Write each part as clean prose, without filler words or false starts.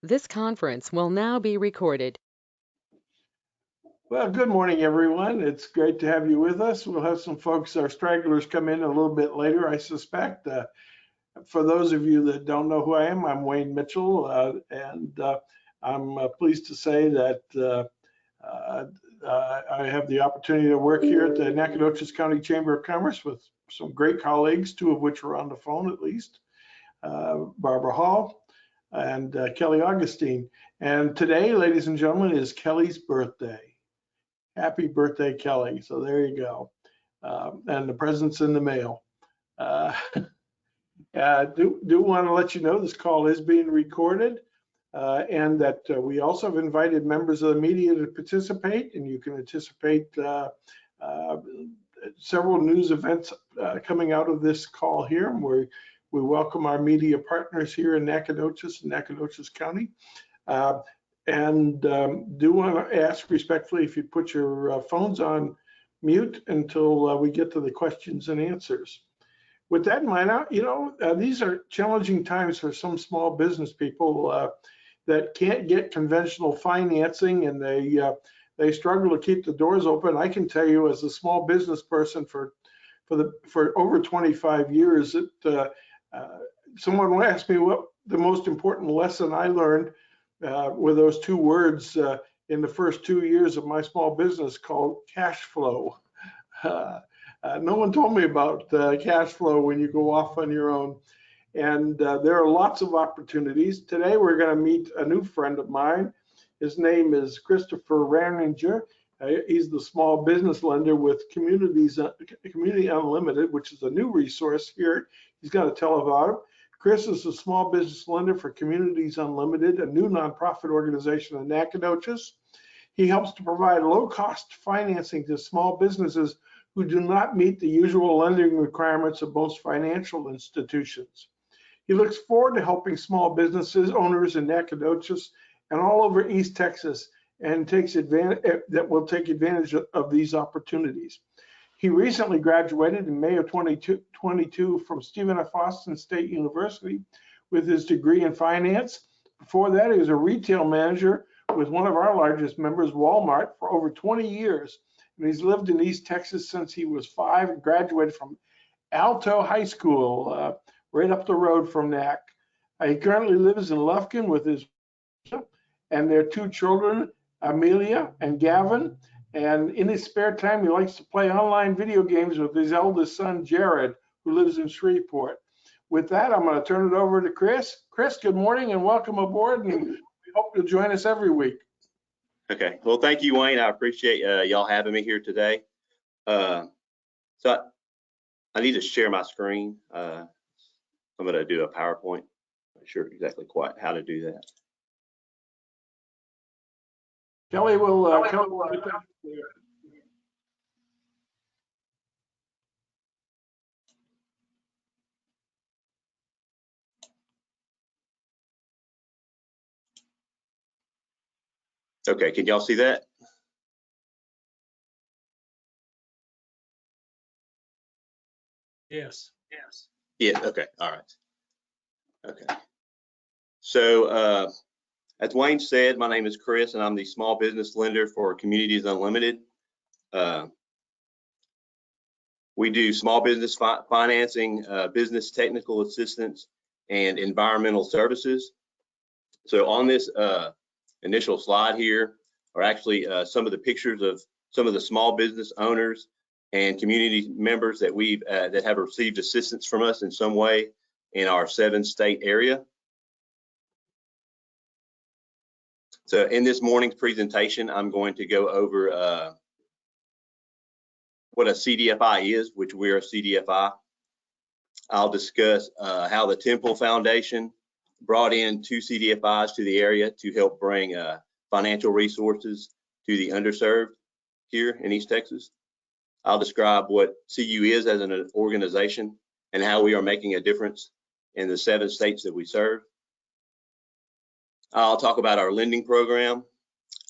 This conference will now be recorded. Well, good morning, everyone. It's great to have you with us. We'll have some folks, our stragglers, come in a little bit later, I suspect. For those of you that don't know who I am, I'm Wayne Mitchell, and I'm pleased to say that I have the opportunity to work here at the Nacogdoches County Chamber of Commerce with some great colleagues, two of which are on the phone at least, Barbara Hall and Kelly Augustine. And today, ladies and gentlemen, is Kelly's birthday. Happy birthday, Kelly. So there you go. And the present's in the mail. Do want to let you know this call is being recorded and that we also have invited members of the media to participate, and you can anticipate several news events coming out of this call here. We welcome our media partners here in Nacogdoches and Nacogdoches County. And do want to ask respectfully if you put your phones on mute until we get to the questions and answers. With that in mind, these are challenging times for some small business people that can't get conventional financing, and they struggle to keep the doors open. I can tell you, as a small business person for over 25 years, that someone asked me what the most important lesson I learned were those two words in the first 2 years of my small business called cash flow. No one told me about cash flow when you go off on your own. And there are lots of opportunities. Today, we're going to meet a new friend of mine. His name is Christopher Ranniger. He's the small business lender with Community Unlimited, which is a new resource here. He's going to tell about it. Chris is a small business lender for Communities Unlimited, a new nonprofit organization in Nacogdoches. He helps to provide low-cost financing to small businesses who do not meet the usual lending requirements of most financial institutions. He looks forward to helping small businesses owners in Nacogdoches and all over East Texas, and will take advantage of these opportunities. He recently graduated in May of 2022 from Stephen F. Austin State University with his degree in finance. Before that, he was a retail manager with one of our largest members, Walmart, for over 20 years. And he's lived in East Texas since he was 5 and graduated from Alto High School, right up the road from NAC. He currently lives in Lufkin with his and their 2 children, Amelia and Gavin. And in his spare time, he likes to play online video games with his eldest son, Jared, who lives in Shreveport. With that, I'm going to turn it over to Chris. Chris, good morning and welcome aboard. And we hope you'll join us every week. Okay. Well, thank you, Wayne. I appreciate y'all having me here today. So I need to share my screen. I'm going to do a PowerPoint. I'm not sure exactly quite how to do that. Kelly will. Okay, can y'all see that? Yes. Yeah, okay, all right. Okay. So as Wayne said, my name is Chris and I'm the small business lender for Communities Unlimited. We do small business financing, business technical assistance, and environmental services. So on this initial slide here are actually some of the pictures of some of the small business owners and community members that that have received assistance from us in some way in our 7-state area. So in this morning's presentation, I'm going to go over what a CDFI is, which we are a CDFI. I'll discuss how the Temple Foundation brought in 2 CDFIs to the area to help bring financial resources to the underserved here in East Texas. I'll describe what CU is as an organization and how we are making a difference in the 7 states that we serve. I'll talk about our lending program,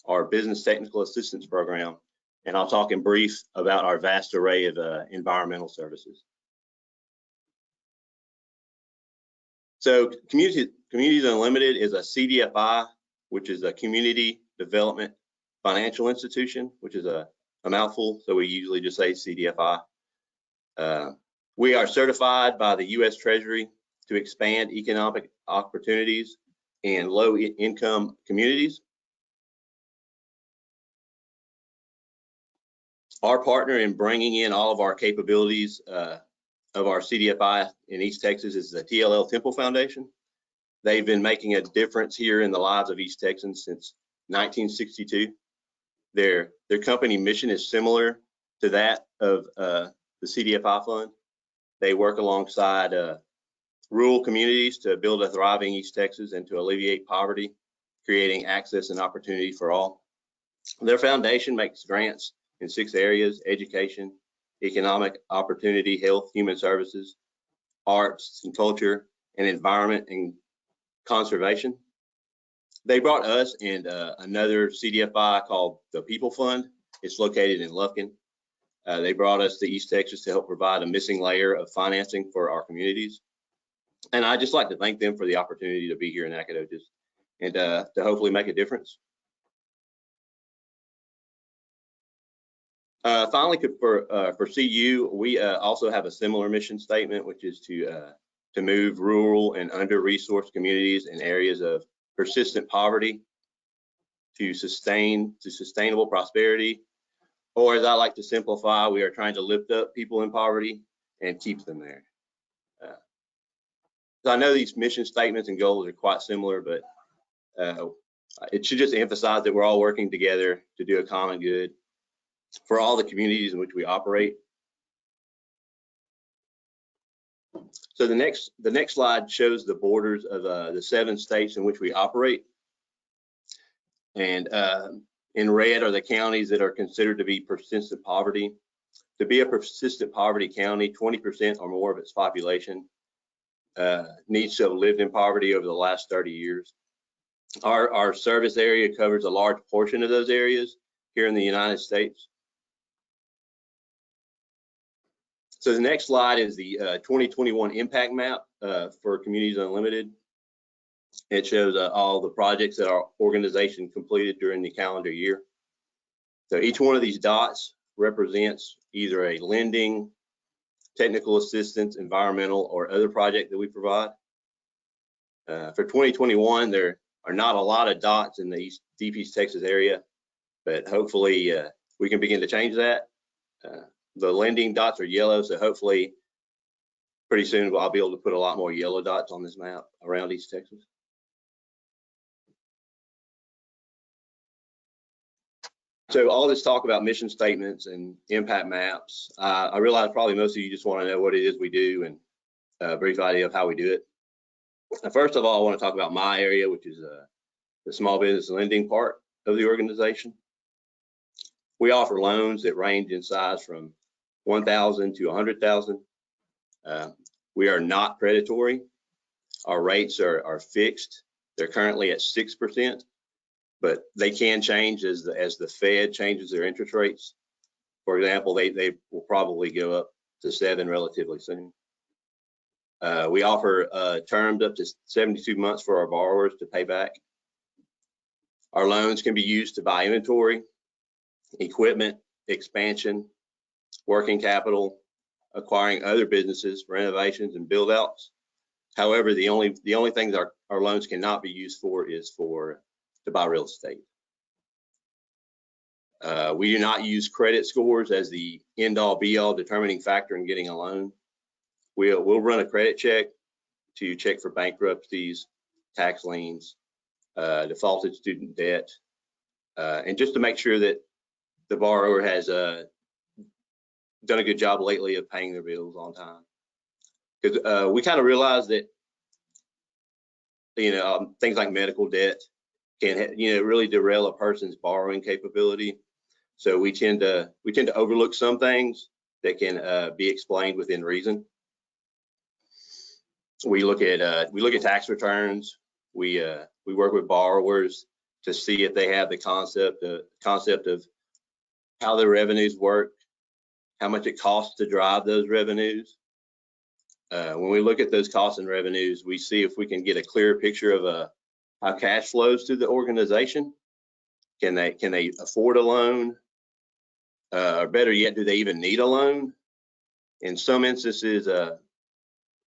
our business technical assistance program, and I'll talk in brief about our vast array of environmental services. So Communities Unlimited is a CDFI, which is a Community Development Financial Institution, which is a mouthful, so we usually just say CDFI. We are certified by the U.S. Treasury to expand economic opportunities in low-income communities. Our partner in bringing in all of our capabilities of our CDFI in East Texas is the Tll Temple Foundation. They've been making a difference here in the lives of East Texans since 1962. Their company mission is similar to that of the CDFI fund. They work alongside rural communities to build a thriving East Texas and to alleviate poverty, creating access and opportunity for all. Their foundation makes grants in 6 areas: education, economic opportunity, health, human services, arts and culture, and environment and conservation. They brought us and another CDFI called the People Fund. It's located in Lufkin. They brought us to East Texas to help provide a missing layer of financing for our communities. And I'd just like to thank them for the opportunity to be here in Nacogdoches and to hopefully make a difference. Finally, for CU, we also have a similar mission statement, which is to move rural and under-resourced communities in areas of persistent poverty to sustainable prosperity, or as I like to simplify, we are trying to lift up people in poverty and keep them there. So I know these mission statements and goals are quite similar, but it should just emphasize that we're all working together to do a common good for all the communities in which we operate. So the next slide shows the borders of the 7 states in which we operate. And in red are the counties that are considered to be persistent poverty. To be a persistent poverty county, 20% or more of its population needs to have lived in poverty over the last 30 years. Our service area covers a large portion of those areas here in the United States. So the next slide is the 2021 impact map for Communities Unlimited. It shows all the projects that our organization completed during the calendar year. So each one of these dots represents either a lending, technical assistance, environmental, or other project that we provide. For 2021, there are not a lot of dots in the deep East Texas area, but hopefully we can begin to change that. The lending dots are yellow, so hopefully pretty soon I'll be able to put a lot more yellow dots on this map around East Texas. So all this talk about mission statements and impact maps, I realize probably most of you just want to know what it is we do and a brief idea of how we do it. First of all, I want to talk about my area, which is the small business lending part of the organization. We offer loans that range in size from $1,000 to $100,000. We are not predatory. Our rates are fixed. They're currently at 6%, but they can change as the Fed changes their interest rates. For example, they will probably go up to 7 relatively soon. We offer terms up to 72 months for our borrowers to pay back. Our loans can be used to buy inventory, equipment, expansion, working capital, acquiring other businesses, renovations, and build outs. However, the only things our loans cannot be used for is to buy real estate. We do not use credit scores as the end-all be-all determining factor in getting a loan. We'll run a credit check to check for bankruptcies, tax liens, defaulted student debt, and just to make sure that the borrower has done a good job lately of paying their bills on time. Because we kind of realize that things like medical debt can really derail a person's borrowing capability. So we tend to overlook some things that can be explained within reason. We look at tax returns. We work with borrowers to see if they have the concept of how their revenues work, how much it costs to drive those revenues. When we look at those costs and revenues, we see if we can get a clearer picture of how cash flows through the organization. Can they afford a loan? Or better yet, do they even need a loan? In some instances,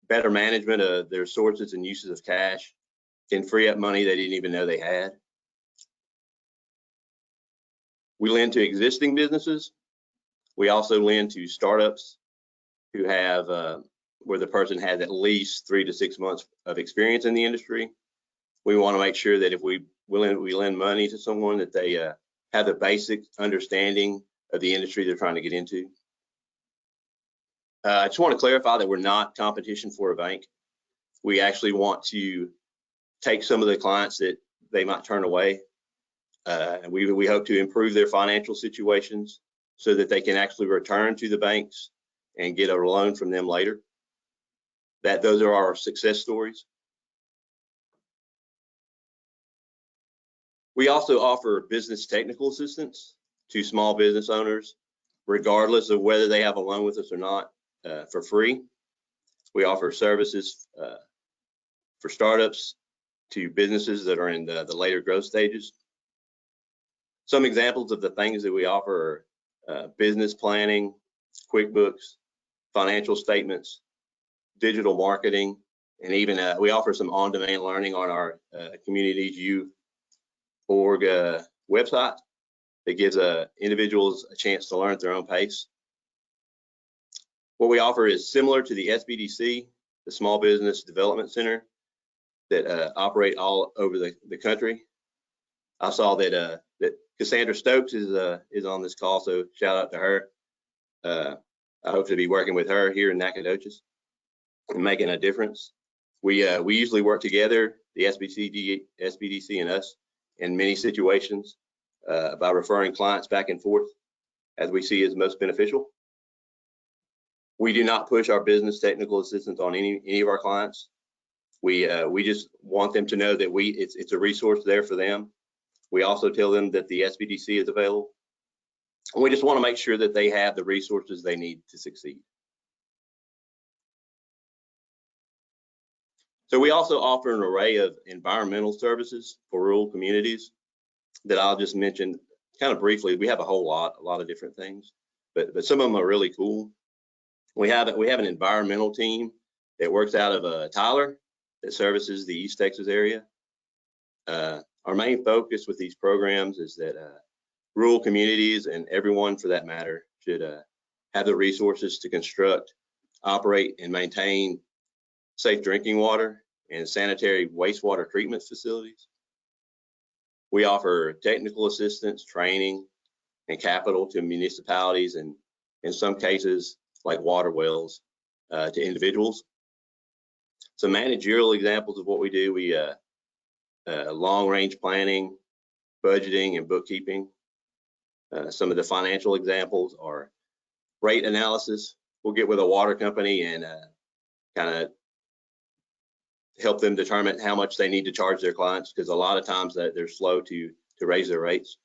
better management of their sources and uses of cash can free up money they didn't even know they had. We lend to existing businesses. We also lend to startups who have where the person has at least 3 to 6 months of experience in the industry. We want to make sure that if we lend money to someone, that they have the basic understanding of the industry they're trying to get into. I just want to clarify that we're not competition for a bank. We actually want to take some of the clients that they might turn away. And we hope to improve their financial situations so that they can actually return to the banks and get a loan from them later. Those are our success stories. We also offer business technical assistance to small business owners, regardless of whether they have a loan with us or not, for free. We offer services for startups to businesses that are in the later growth stages. Some examples of the things that we offer are business planning, QuickBooks, financial statements, digital marketing, and even we offer some on-demand learning on our communities.org website that gives individuals a chance to learn at their own pace. What we offer is similar to the SBDC, the Small Business Development Center, that operate all over the country. I saw that Cassandra Stokes is on this call, so shout out to her. I hope to be working with her here in Nacogdoches and making a difference. We usually work together, the SBDC and us, in many situations by referring clients back and forth as we see as most beneficial. We do not push our business technical assistance on any of our clients. We just want them to know that it's a resource there for them. We also tell them that the SBDC is available. And we just want to make sure that they have the resources they need to succeed. So we also offer an array of environmental services for rural communities that I'll just mention kind of briefly. We have a lot of different things, but some of them are really cool. We have an environmental team that works out of Tyler that services the East Texas area. Our main focus with these programs is that rural communities, and everyone for that matter, should have the resources to construct, operate, and maintain safe drinking water and sanitary wastewater treatment facilities. We offer technical assistance, training, and capital to municipalities, and in some cases, like water wells, to individuals. Some managerial examples of what we do: we long-range planning, budgeting, and bookkeeping. Some of the financial examples are rate analysis. We'll get with a water company and kind of help them determine how much they need to charge their clients, because a lot of times that they're slow to raise their rates.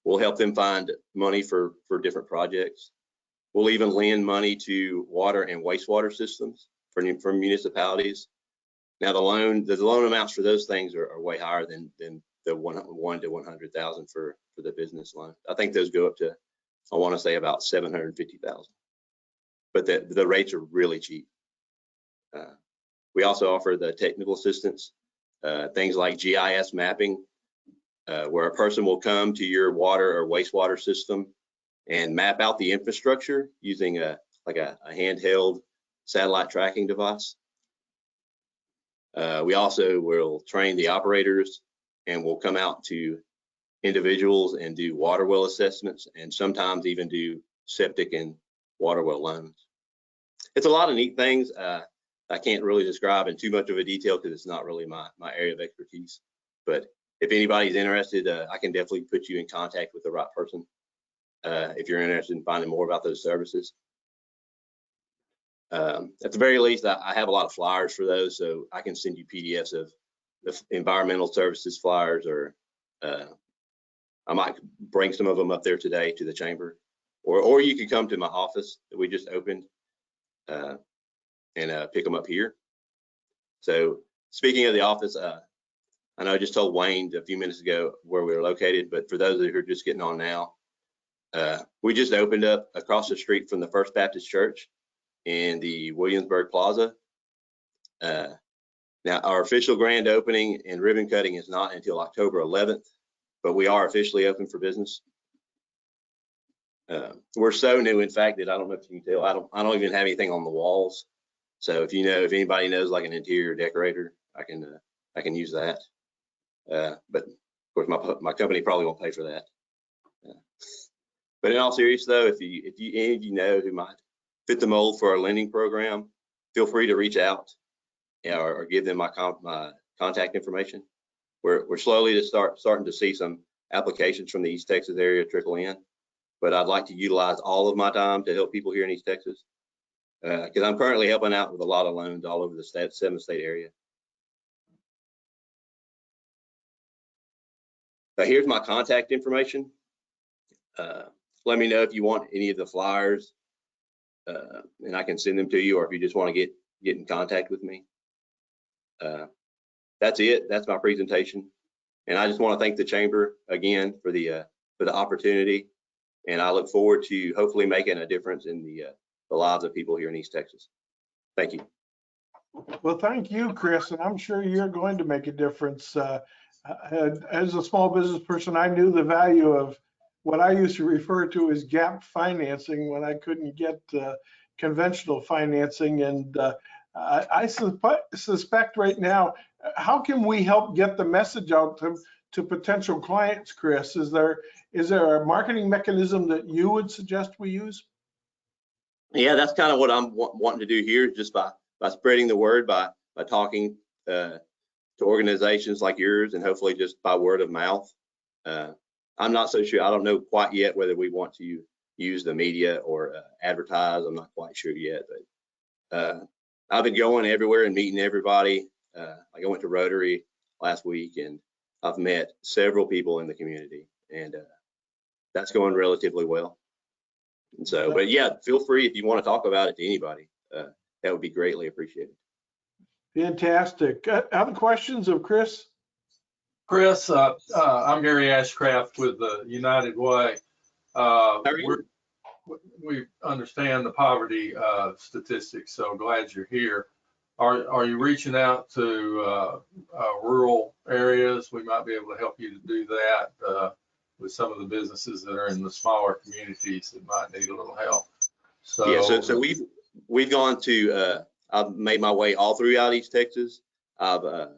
We'll help them find money for different projects. We'll even lend money to water and wastewater systems for municipalities. Now the loan amounts for those things are way higher than the 1 to 100,000 for the business loan. I think those go up to, I want to say, about 750,000. But the rates are really cheap. We also offer the technical assistance, things like GIS mapping, where a person will come to your water or wastewater system and map out the infrastructure using a handheld satellite tracking device. We also will train the operators, and we'll come out to individuals and do water well assessments, and sometimes even do septic and water well loans. It's a lot of neat things. I can't really describe in too much of a detail because it's not really my area of expertise. But if anybody's interested, I can definitely put you in contact with the right person if you're interested in finding more about those services. At the very least, I have a lot of flyers for those, so I can send you PDFs of the environmental services flyers, or I might bring some of them up there today to the chamber, or you can come to my office that we just opened. and pick them up here. So speaking of the office, I know I just told Wayne a few minutes ago where we were located, but for those of you who are just getting on now, we just opened up across the street from the First Baptist Church in the Williamsburg Plaza. Now, our official grand opening and ribbon cutting is not until October 11th, but we are officially open for business. We're so new, in fact, that I don't know if you can tell, I don't even have anything on the walls. So if anybody knows like an interior decorator, I can use that. But of course, my company probably won't pay for that. But in all seriousness, though, if any of you know who might fit the mold for our lending program, feel free to reach out or give them my contact information. We're slowly starting to see some applications from the East Texas area trickle in, but I'd like to utilize all of my time to help people here in East Texas because I'm currently helping out with a lot of loans all over the 7-state area. Here's my contact information. Let me know if you want any of the flyers, and I can send them to you, or if you just want to get in contact with me. That's it. That's my presentation, and I just want to thank the chamber again for the opportunity, and I look forward to hopefully making a difference in the lives of people here in East Texas. Thank you. Well, thank you, Chris, and I'm sure you're going to make a difference. As a small business person, I knew the value of what I used to refer to as gap financing when I couldn't get conventional financing. And I suspect right now, how can we help get the message out to potential clients, Chris? Is there a marketing mechanism that you would suggest we use? Yeah, that's kind of what I'm wanting to do here, just by spreading the word, by talking to organizations like yours, and hopefully just by word of mouth. I'm not so sure. I don't know quite yet whether we want to use the media or advertise. I'm not quite sure yet, but I've been going everywhere and meeting everybody. Like I went to Rotary last week, and I've met several people in the community, and that's going relatively well. And so, but yeah, feel free if you want to talk about it to anybody. That would be greatly appreciated. Fantastic. Other questions of Chris? Chris, I'm Gary Ashcraft with the United Way. We understand the poverty statistics, so glad you're here. Are you reaching out to rural areas? We might be able to help you to do that with some of the businesses that are in the smaller communities that might need a little help. So yeah, so we've gone to I've made my way all throughout East Texas. I've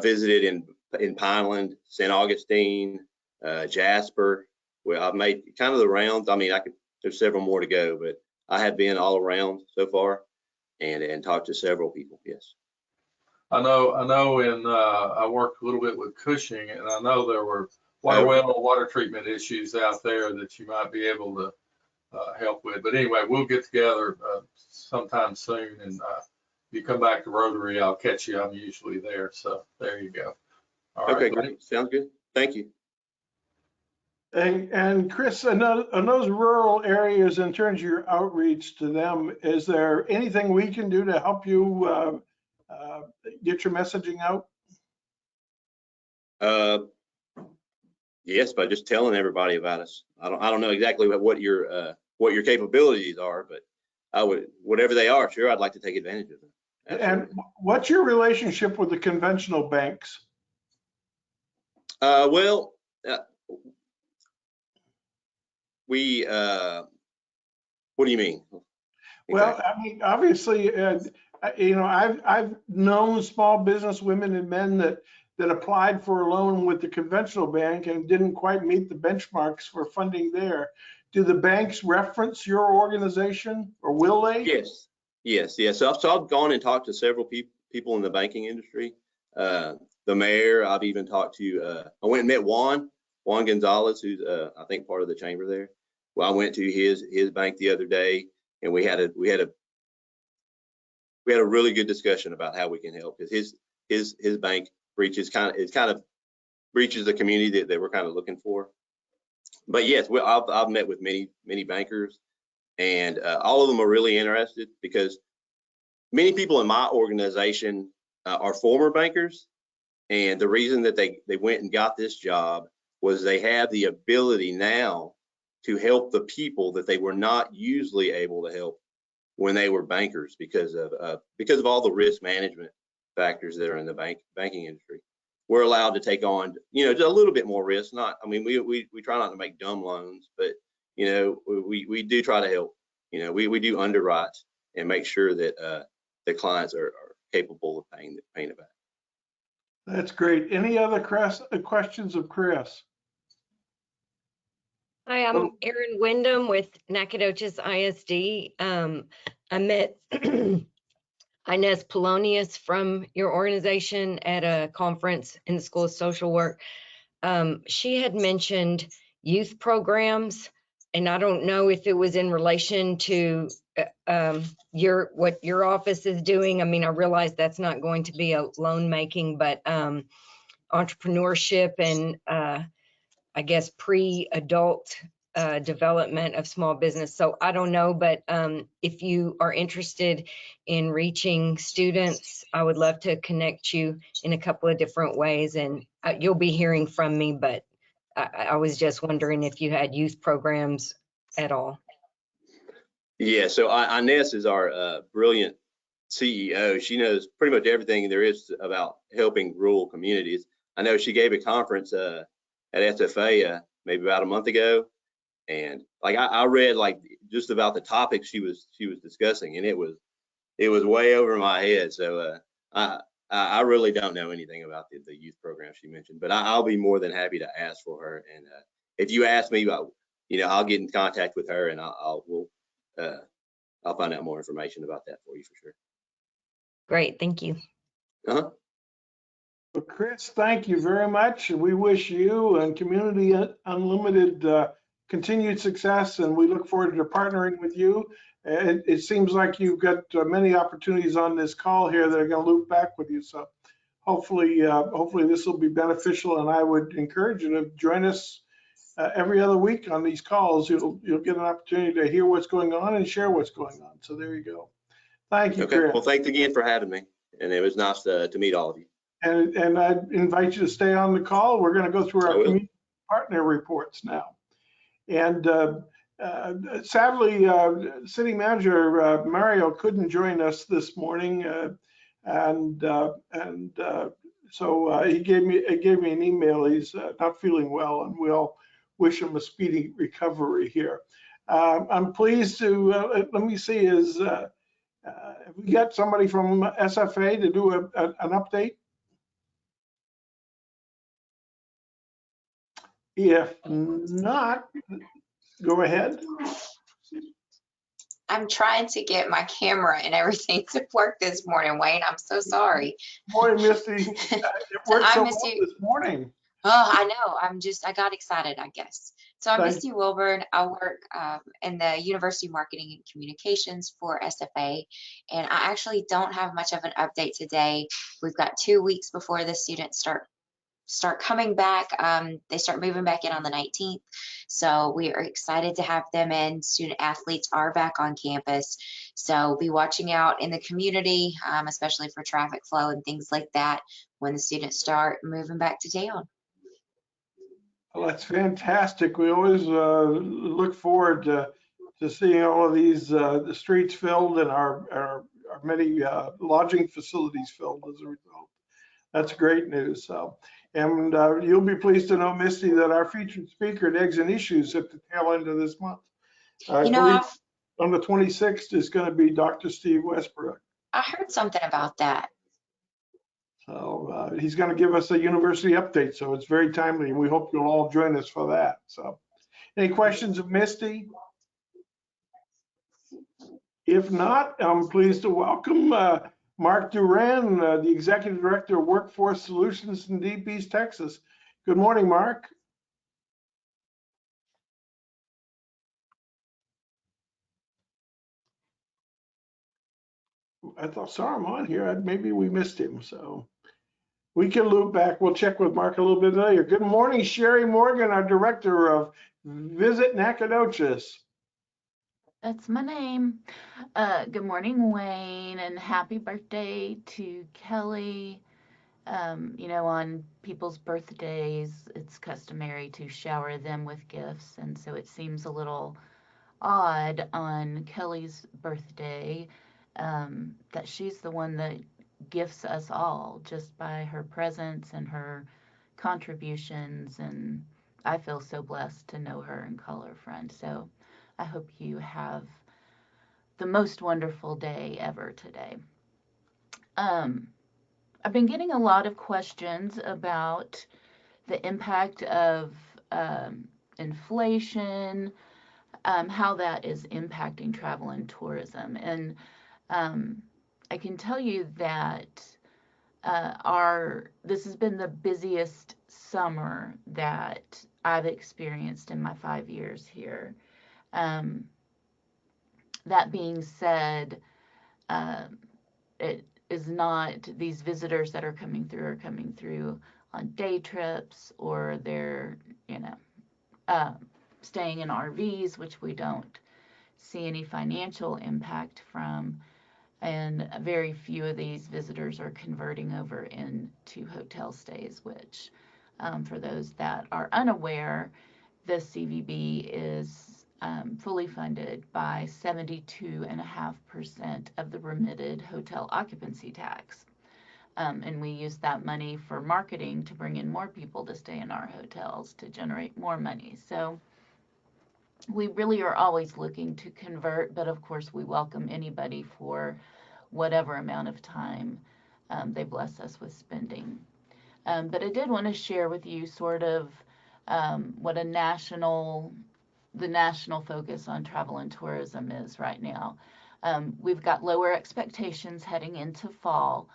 visited in Pineland, St. Augustine, Jasper. Well, I've made kind of the rounds. I mean, there's several more to go, but I have been all around so far and talked to several people. Yes. I know I worked a little bit with Cushing, and I know there were water treatment issues out there that you might be able to help with. But anyway, we'll get together sometime soon, and if you come back to Rotary, I'll catch you. I'm usually there. So there you go. All okay, right, great. Sounds good. Thank you. And Chris, in those rural areas, in terms of your outreach to them, is there anything we can do to help you get your messaging out? Yes, by just telling everybody about us. I don't know exactly what your capabilities are, but I would, whatever they are, sure, I'd like to take advantage of them. Absolutely. And what's your relationship with the conventional banks? Well, what do you mean? Well, I mean, obviously, I've known small business women and men that applied for a loan with the conventional bank and didn't quite meet the benchmarks for funding there. Do the banks reference your organization, or will they? Yes. So I've gone and talked to several people in the banking industry. The mayor, I've even talked to. I went and met Juan Gonzalez, who's I think part of the chamber there. Well, I went to his bank the other day, and we had a really good discussion about how we can help, because his bank reaches the community that we're kind of looking for. But yes, I've met with many bankers, and all of them are really interested, because many people in my organization are former bankers, and the reason that they went and got this job was they have the ability now to help the people that they were not usually able to help when they were bankers because of all the risk management factors that are in the banking industry. We're allowed to take on, just a little bit more risk. We try not to make dumb loans, but we do try to help. We do underwrite and make sure that the clients are capable of paying it back. That's great. Any other questions of Chris? Hi, I'm Erin Wyndham with Nacogdoches ISD. I met Inez Polonius from your organization at a conference in the School of Social Work. She had mentioned youth programs, and I don't know if it was in relation to what your office is doing. I mean, I realize that's not going to be a loan making, but entrepreneurship and I guess pre-adult development of small business. So I don't know, but if you are interested in reaching students, I would love to connect you in a couple of different ways, and you'll be hearing from me, but I was just wondering if you had youth programs at all. Yeah, so Inez is our brilliant CEO. She knows pretty much everything there is about helping rural communities. I know she gave a conference at SFA maybe about a month ago, and I read just about the topics she was discussing, and it was way over my head. So I really don't know anything about the youth program she mentioned, but I'll be more than happy to ask for her. And if you ask me about, I'll get in contact with her, and I'll find out more information about that for you for sure. Great, thank you. Well, Chris, thank you very much. We wish you and Community Unlimited continued success, and we look forward to partnering with you. It seems like you've got many opportunities on this call here that are going to loop back with you. So hopefully this will be beneficial, and I would encourage you to join us every other week on these calls. You'll get an opportunity to hear what's going on and share what's going on. So there you go. Thank you, okay. Chris. Well, thanks again for having me, and it was nice to meet all of you. And I invite you to stay on the call. We're going to go through our community partner reports now. And sadly, City Manager Mario couldn't join us this morning, so he gave me an email. He's not feeling well, and we'll wish him a speedy recovery here. I'm pleased to let me see. Have we got somebody from SFA to do an update? If not, go ahead. I'm trying to get my camera and everything to work this morning, Wayne. I'm so sorry. Boy, Misty, it worked so well this morning. Oh, I know. I got excited, I guess. So I'm Misty Wilburn. I work in the University Marketing and Communications for SFA, and I actually don't have much of an update today. We've got 2 weeks before the students start coming back. They start moving back in on the 19th. So we are excited to have them in. Student athletes are back on campus. So be watching out in the community, especially for traffic flow and things like that when the students start moving back to town. Well, that's fantastic. We always look forward to seeing all of these the streets filled and our many lodging facilities filled as a result. That's great news. So, and you'll be pleased to know, Misty, that our featured speaker at Eggs and Issues at the tail end of this month, I believe on the 26th, is going to be Dr. Steve Westbrook. I heard something about that. So he's going to give us a university update. So it's very timely, and we hope you'll all join us for that. So, any questions of Misty? If not, I'm pleased to welcome Mark Duran, the Executive Director of Workforce Solutions in Deep East Texas. Good morning, Mark. I saw him on here. Maybe we missed him, so we can loop back. We'll check with Mark a little bit later. Good morning, Sherry Morgan, our Director of Visit Nacogdoches. That's my name. Good morning, Wayne, and happy birthday to Kelly. On people's birthdays, it's customary to shower them with gifts, and so it seems a little odd on Kelly's birthday that she's the one that gifts us all just by her presence and her contributions. And I feel so blessed to know her and call her friend. So I hope you have the most wonderful day ever today. I've been getting a lot of questions about the impact of inflation, how that is impacting travel and tourism. And I can tell you that this has been the busiest summer that I've experienced in my 5 years here. That being said, it is not these visitors that are coming through on day trips, or they're staying in RVs, which we don't see any financial impact from. And very few of these visitors are converting over into hotel stays, which, for those that are unaware, the CVB is fully funded by 72.5% of the remitted hotel occupancy tax. And we use that money for marketing to bring in more people to stay in our hotels to generate more money. So we really are always looking to convert, but of course we welcome anybody for whatever amount of time they bless us with spending. But I did want to share with you sort of what the national focus on travel and tourism is right now. We've got lower expectations heading into fall.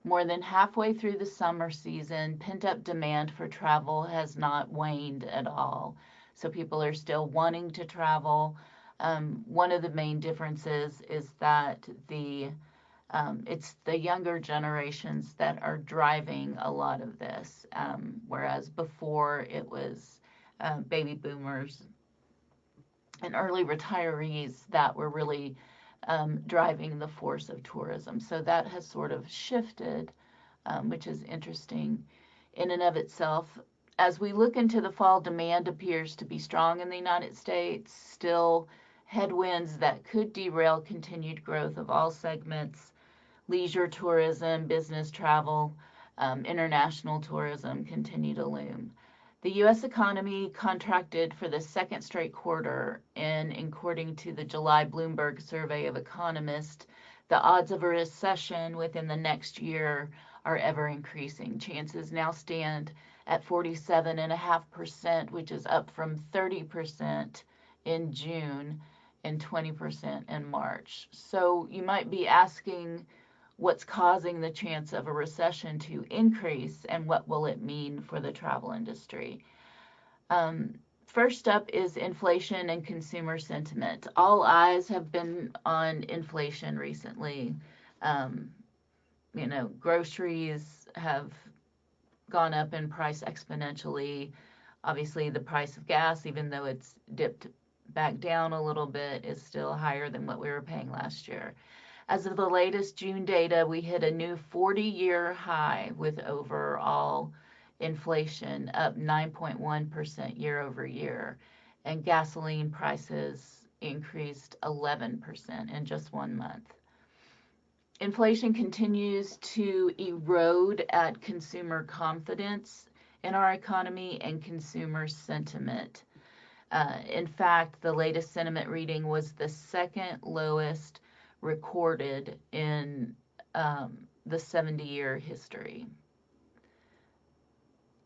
More than halfway through the summer season, pent-up demand for travel has not waned at all. So people are still wanting to travel. One of the main differences is that it's the younger generations that are driving a lot of this, whereas before it was baby boomers and early retirees that were really driving the force of tourism. So that has sort of shifted, which is interesting in and of itself. As we look into the fall, demand appears to be strong in the United States. Still, headwinds that could derail continued growth of all segments: leisure tourism, business travel, international tourism continue to loom. The U.S. economy contracted for the second straight quarter, and according to the July Bloomberg survey of economists, the odds of a recession within the next year are ever increasing. Chances now stand at 47.5%, which is up from 30% in June and 20% in March. So you might be asking, what's causing the chance of a recession to increase, and what will it mean for the travel industry? First up is inflation and consumer sentiment. All eyes have been on inflation recently. Groceries have gone up in price exponentially. Obviously, the price of gas, even though it's dipped back down a little bit, is still higher than what we were paying last year. As of the latest June data, we hit a new 40-year high with overall inflation up 9.1% year over year, and gasoline prices increased 11% in just 1 month. Inflation continues to erode at consumer confidence in our economy and consumer sentiment. In fact, the latest sentiment reading was the second lowest recorded in the 70-year history.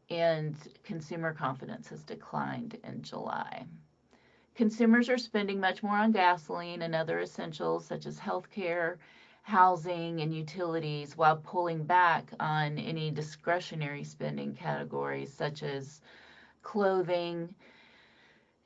And consumer confidence has declined in July. Consumers are spending much more on gasoline and other essentials such as healthcare, housing, and utilities, while pulling back on any discretionary spending categories such as clothing.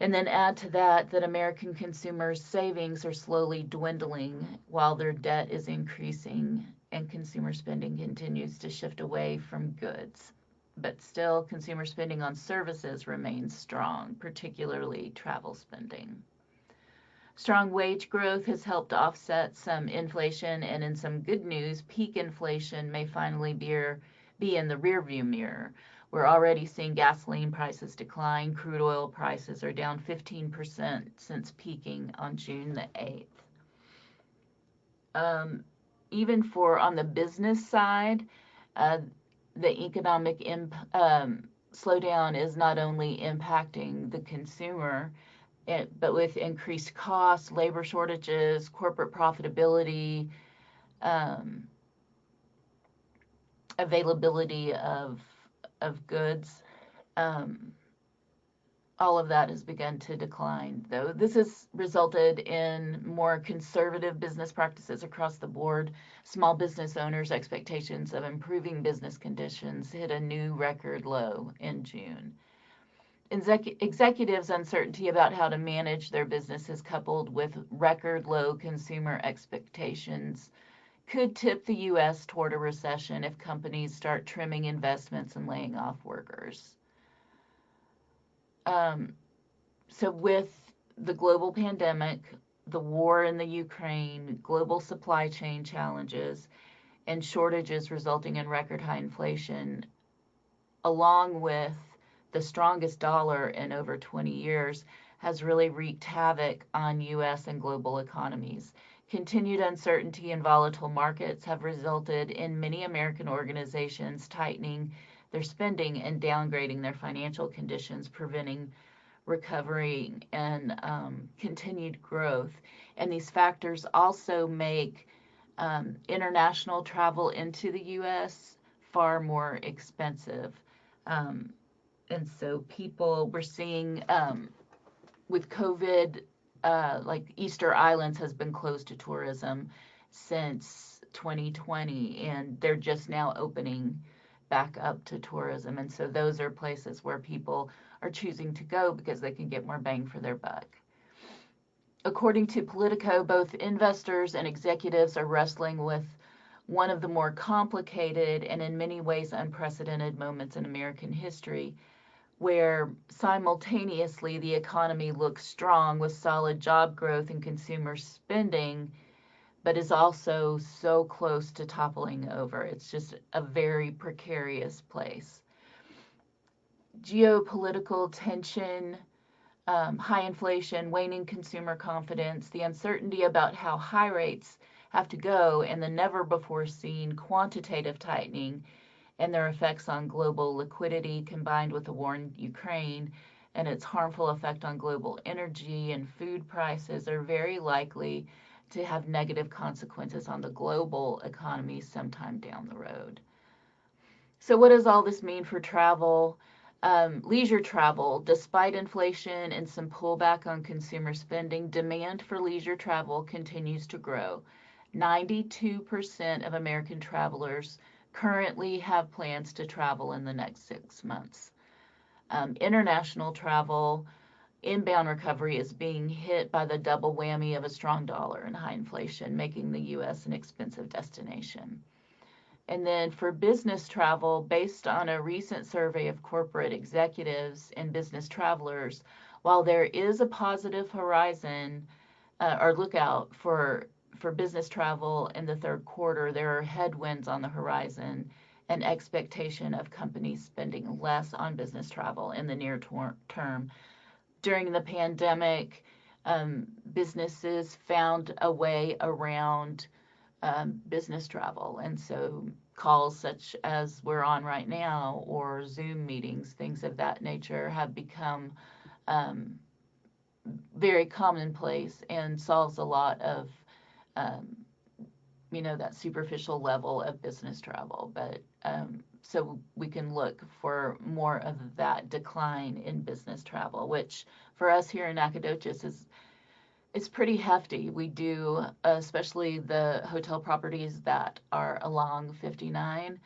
And then add to that American consumers' savings are slowly dwindling while their debt is increasing, and consumer spending continues to shift away from goods. But still, consumer spending on services remains strong, particularly travel spending. Strong wage growth has helped offset some inflation, and in some good news, peak inflation may finally be in the rearview mirror. We're already seeing gasoline prices decline. Crude oil prices are down 15% since peaking on June the 8th. Even on the business side, the economic slowdown is not only impacting the consumer, but with increased costs, labor shortages, corporate profitability, availability of goods, all of that has begun to decline. Though this has resulted in more conservative business practices across the board. Small business owners' expectations of improving business conditions hit a new record low in June. Executives' uncertainty about how to manage their businesses, coupled with record low consumer expectations, could tip the U.S. toward a recession if companies start trimming investments and laying off workers. So with the global pandemic, the war in the Ukraine, global supply chain challenges, and shortages resulting in record high inflation, along with the strongest dollar in over 20 years, has really wreaked havoc on U.S. and global economies. Continued uncertainty and volatile markets have resulted in many American organizations tightening their spending and downgrading their financial conditions, preventing recovery and continued growth. And these factors also make international travel into the U.S. far more expensive. And so we're seeing with COVID, like Easter Islands has been closed to tourism since 2020, and they're just now opening back up to tourism. And so those are places where people are choosing to go because they can get more bang for their buck. According to Politico, both investors and executives are wrestling with one of the more complicated and in many ways unprecedented moments in American history, where simultaneously the economy looks strong with solid job growth and consumer spending, but is also so close to toppling over. It's just a very precarious place. Geopolitical tension, high inflation, waning consumer confidence, the uncertainty about how high rates have to go, and the never-before-seen quantitative tightening and their effects on global liquidity, combined with the war in Ukraine and its harmful effect on global energy and food prices, are very likely to have negative consequences on the global economy sometime down the road. So what does all this mean for travel? Leisure travel, despite inflation and some pullback on consumer spending, demand for leisure travel continues to grow. 92% of American travelers currently have plans to travel in the next 6 months. International travel, inbound recovery is being hit by the double whammy of a strong dollar and high inflation, making the U.S. an expensive destination. And then for business travel, based on a recent survey of corporate executives and business travelers, while there is a positive horizon or lookout for business travel in the third quarter, there are headwinds on the horizon and expectation of companies spending less on business travel in the near term. During the pandemic, businesses found a way around business travel. And so calls such as we're on right now, or Zoom meetings, things of that nature, have become very commonplace and solves a lot of that superficial level of business travel. But so we can look for more of that decline in business travel, which for us here in Nacogdoches is pretty hefty. We do, especially the hotel properties that are along 59,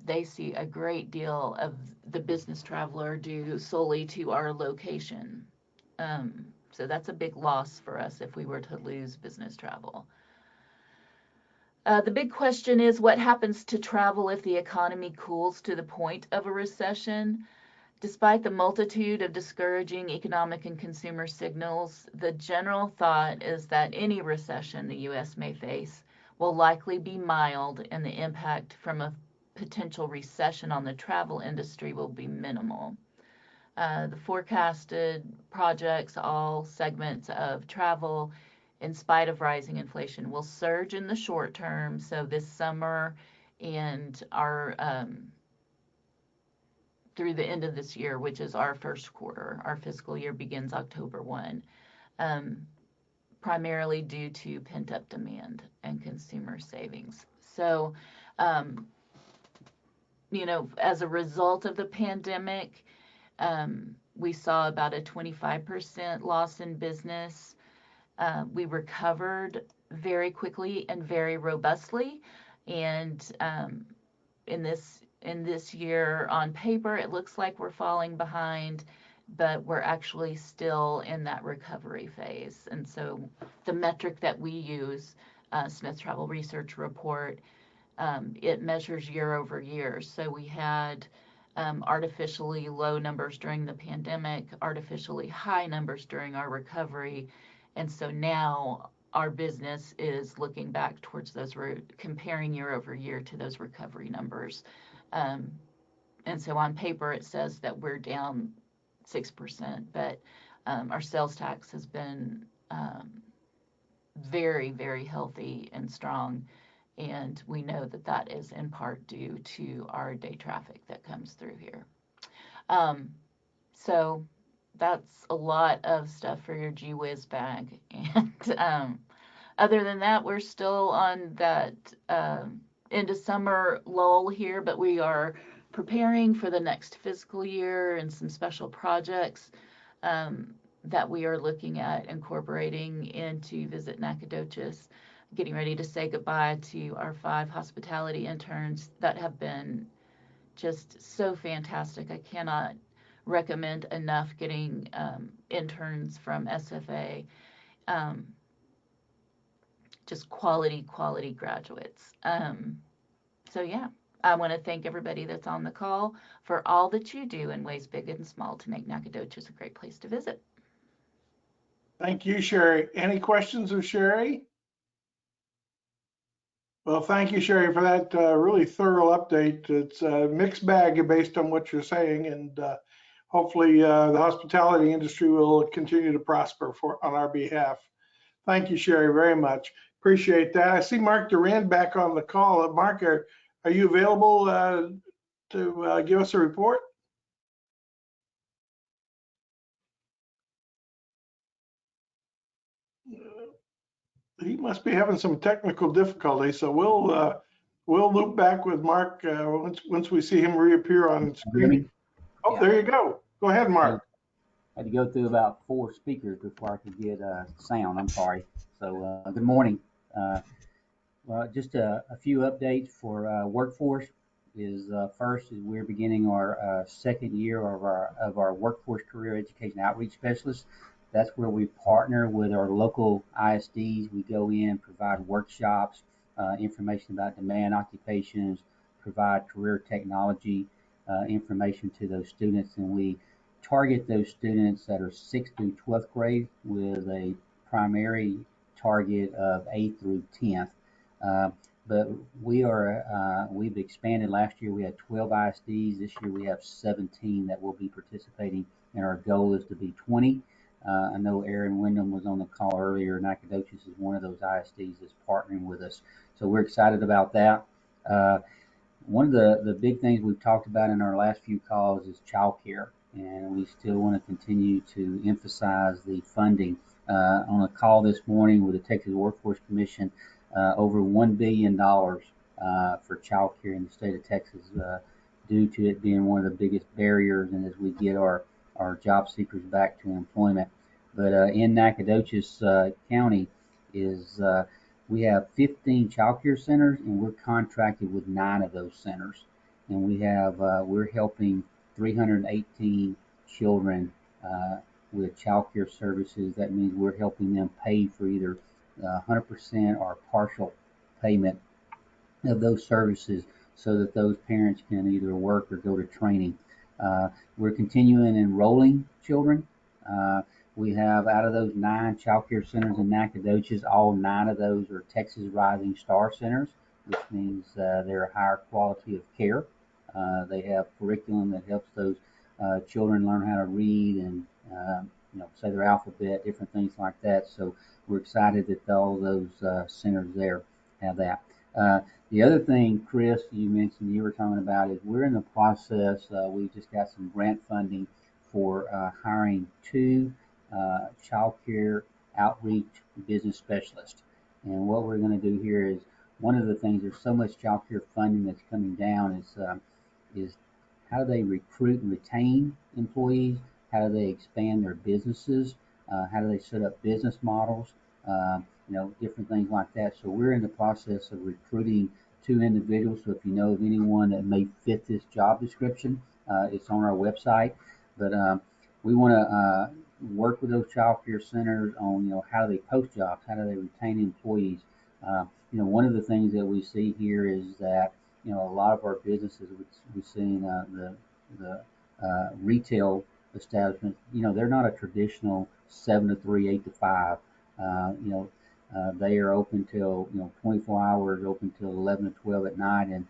they see a great deal of the business traveler due solely to our location. So that's a big loss for us if we were to lose business travel. The big question is, what happens to travel if the economy cools to the point of a recession? Despite the multitude of discouraging economic and consumer signals, the general thought is that any recession the U.S. may face will likely be mild, and the impact from a potential recession on the travel industry will be minimal. The forecasted projects, all segments of travel, in spite of rising inflation, will surge in the short term. So this summer and our through the end of this year, which is our first quarter, our fiscal year begins October 1, primarily due to pent-up demand and consumer savings. So, as a result of the pandemic, we saw about a 25% loss in business. We recovered very quickly and very robustly. And in this year, on paper, it looks like we're falling behind, but we're actually still in that recovery phase. And so the metric that we use, Smith Travel Research Report, it measures year over year. So we had artificially low numbers during the pandemic, artificially high numbers during our recovery. And so now our business is looking back towards those, comparing year over year to those recovery numbers. And so on paper, it says that we're down 6%, but our sales tax has been very, very healthy and strong. And we know that that is in part due to our day traffic that comes through here. So that's a lot of stuff for your gee whiz bag. And other than that, we're still on that into summer lull here, but we are preparing for the next fiscal year and some special projects that we are looking at incorporating into Visit Nacogdoches, getting ready to say goodbye to our 5 hospitality interns that have been just so fantastic. I cannot recommend enough getting interns from SFA. Just quality graduates. So yeah, I want to thank everybody that's on the call for all that you do in ways big and small to make Nacogdoches a great place to visit. Thank you, Sherry. Any questions of Sherry? Well, thank you, Sherry, for that really thorough update. It's a mixed bag based on what you're saying, and hopefully the hospitality industry will continue to prosper on our behalf. Thank you, Sherry, very much. Appreciate that. I see Mark Duran back on the call. Mark, are you available to give us a report? He must be having some technical difficulties, so we'll loop back with Mark once we see him reappear on screen. Oh, yeah. There you go. Go ahead, Mark. I had to go through about 4 speakers before I could get sound. I'm sorry. So good morning. Well, just a few updates for workforce. First is we're beginning our second year of our workforce career education outreach specialists. That's where we partner with our local ISDs. We go in, provide workshops, information about demand occupations, provide career technology information to those students, and we target those students that are 6th through 12th grade with a primary target of 8th through 10th. But we've expanded. Last year we had 12 ISDs. This year we have 17 that will be participating, and our goal is to be 20. I know Aaron Wyndham was on the call earlier. Nacogdoches is one of those ISDs that's partnering with us. So we're excited about that. One of the big things we've talked about in our last few calls is childcare, and we still want to continue to emphasize the funding. On a call this morning with the Texas Workforce Commission, over $1 billion for childcare in the state of Texas, due to it being one of the biggest barriers, and as we get our job seekers back to employment. But in Nacogdoches County we have 15 child care centers, and we're contracted with 9 of those centers. And we're helping 318 children with child care services. That means we're helping them pay for either 100% or partial payment of those services so that those parents can either work or go to training. We're continuing enrolling children. We have, out of those 9 child care centers in Nacogdoches, all 9 of those are Texas Rising Star centers, which means they're a higher quality of care. They have curriculum that helps those children learn how to read and say their alphabet, different things like that. So we're excited that all those centers there have that. The other thing, Chris, you mentioned you were talking about is we're in the process. We just got some grant funding for hiring 2 child care outreach business specialists. And what we're going to do here is, one of the things, there's so much child care funding that's coming down, is how do they recruit and retain employees? How do they expand their businesses? How do they set up business models? Different things like that. So we're in the process of recruiting 2 individuals. So if you know of anyone that may fit this job description, it's on our website. But we want to work with those child care centers on, how do they post jobs? How do they retain employees? One of the things that we see here is that, a lot of our businesses, we've seen the retail establishments, they're not a traditional 7 to 3, 8 to 5. They are open till 24 hours, open till 11 to 12 at night, and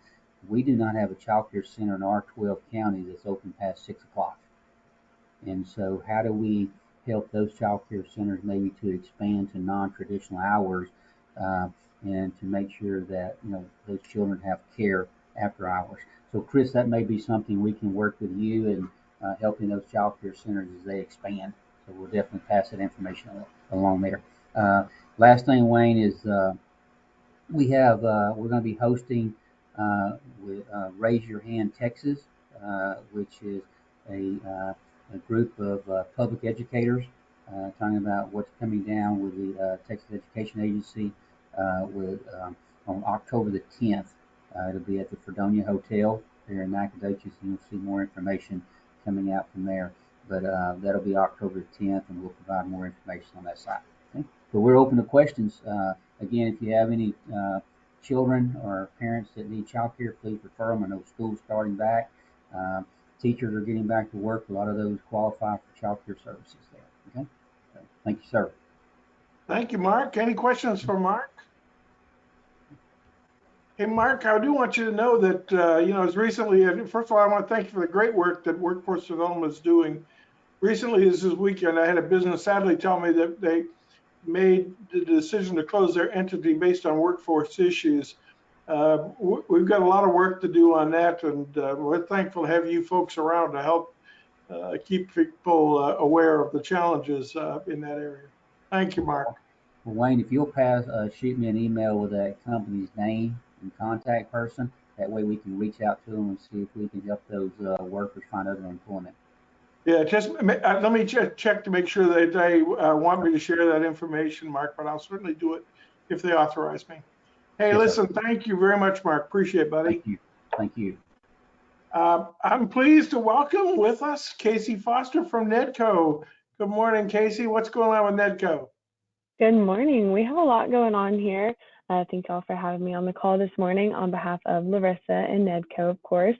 we do not have a child care center in our 12 counties that's open past 6 o'clock. And so how do we help those child care centers maybe to expand to non-traditional hours and to make sure that those children have care after hours? So Chris, that may be something we can work with you and helping those child care centers as they expand. So we'll definitely pass that information along there. Last thing, Wayne, is we're going to be hosting with Raise Your Hand Texas, which is a group of public educators talking about what's coming down with the Texas Education Agency on October the 10th. It'll be at the Fredonia Hotel here in Nacogdoches, and you'll see more information coming out from there. But that'll be October 10th, and we'll provide more information on that site. Okay? But we're open to questions. Again, if you have any children or parents that need child care, please refer them. I know school's starting back. Teachers are getting back to work. A lot of those qualify for child care services there. Okay? So, thank you, sir. Thank you, Mark. Any questions for Mark? Hey, Mark, I do want you to know that, as recently, first of all, I want to thank you for the great work that Workforce Development is doing. Recently, this weekend, I had a business sadly tell me that they made the decision to close their entity based on workforce issues. We've got a lot of work to do on that, and we're thankful to have you folks around to help keep people aware of the challenges in that area. Thank you, Mark. Well, Wayne, if you'll shoot me an email with that company's name and contact person, that way we can reach out to them and see if we can help those workers find other employment. Yeah, just let me check to make sure that they want me to share that information, Mark, but I'll certainly do it if they authorize me. Hey, Yes, listen, sir. Thank you very much, Mark. Appreciate it, buddy. Thank you. Thank you. I'm pleased to welcome with us Casey Foster from NEDCO. Good morning, Casey. What's going on with NEDCO? Good morning. We have a lot going on here. Thank you all for having me on the call this morning on behalf of Larissa and NEDCO, of course.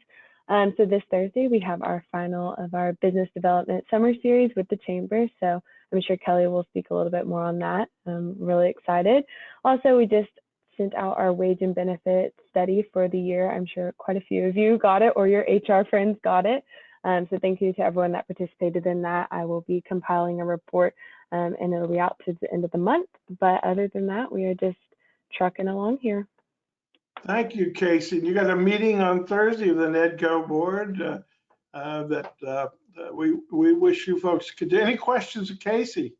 So this Thursday, we have our final of our business development summer series with the chamber. So I'm sure Kelly will speak a little bit more on that. I'm really excited. Also, we just sent out our wage and benefit study for the year. I'm sure quite a few of you got it, or your HR friends got it. So thank you to everyone that participated in that. I will be compiling a report and it'll be out to the end of the month. But other than that, we are just trucking along here. Thank you, Casey. You got a meeting on Thursday of the NEDCO board that we wish you folks could do. Any questions of Casey?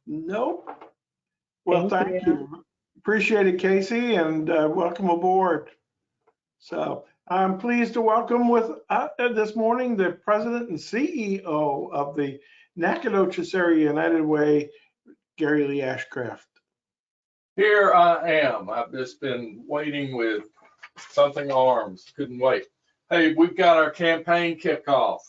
Nope. Well, thank you. Appreciate it, Casey, and welcome aboard. So I'm pleased to welcome with this morning the president and CEO of the Nacogdoches Area United Way, Gary Lee Ashcraft. Here I am. I've just been waiting with something arms. Couldn't wait. Hey, we've got our campaign kickoff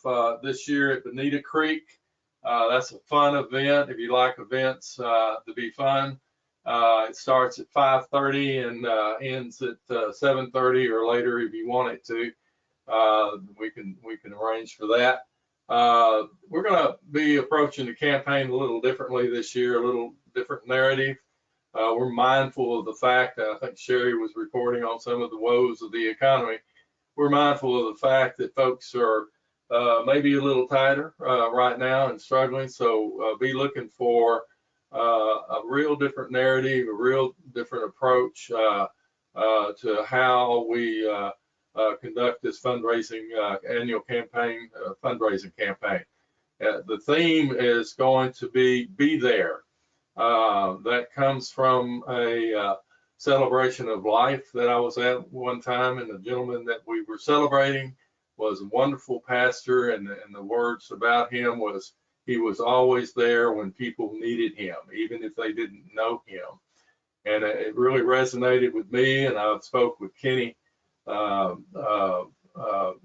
this year at Bonita Creek. That's a fun event. If you like events to be fun, it starts at 5:30 and ends at 7:30 or later if you want it to. we can arrange for that. We're going to be approaching the campaign a little differently this year, a little different narrative. We're mindful of the fact that I think Sherry was reporting on some of the woes of the economy. We're mindful of the fact that folks are maybe a little tighter right now and struggling. So be looking for a real different narrative, a real different approach to how we conduct this fundraising annual campaign, fundraising campaign. The theme is going to be there. That comes from a celebration of life that I was at one time, and the gentleman that we were celebrating was a wonderful pastor, and the words about him was he was always there when people needed him, even if they didn't know him. And it really resonated with me, and I spoke with Kenny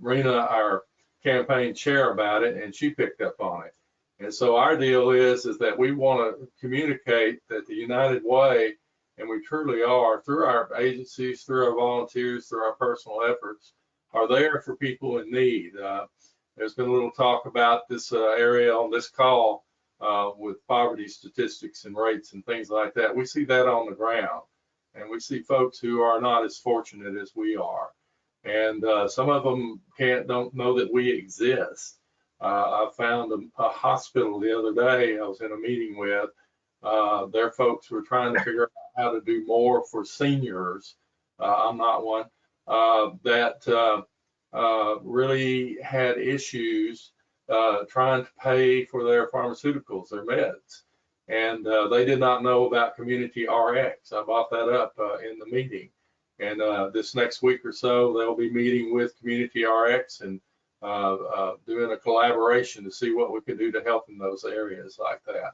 Rena, our campaign chair, about it, and she picked up on it. And so our deal is that we want to communicate that the United Way, and we truly are, through our agencies, through our volunteers, through our personal efforts, are there for people in need. There's been a little talk about this area on this call with poverty statistics and rates and things like that. We see that on the ground, and we see folks who are not as fortunate as we are. And some of them don't know that we exist. I found a hospital the other day I was in a meeting with. Their folks were trying to figure out how to do more for seniors. I'm not one. That really had issues trying to pay for their pharmaceuticals, their meds. And they did not know about Community RX. I brought that up in the meeting. And this next week or so, they'll be meeting with Community RX and doing a collaboration to see what we can do to help in those areas like that.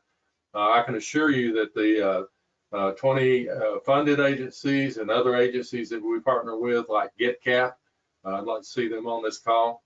I can assure you that the 20 funded agencies and other agencies that we partner with, like GetCap, I'd like to see them on this call.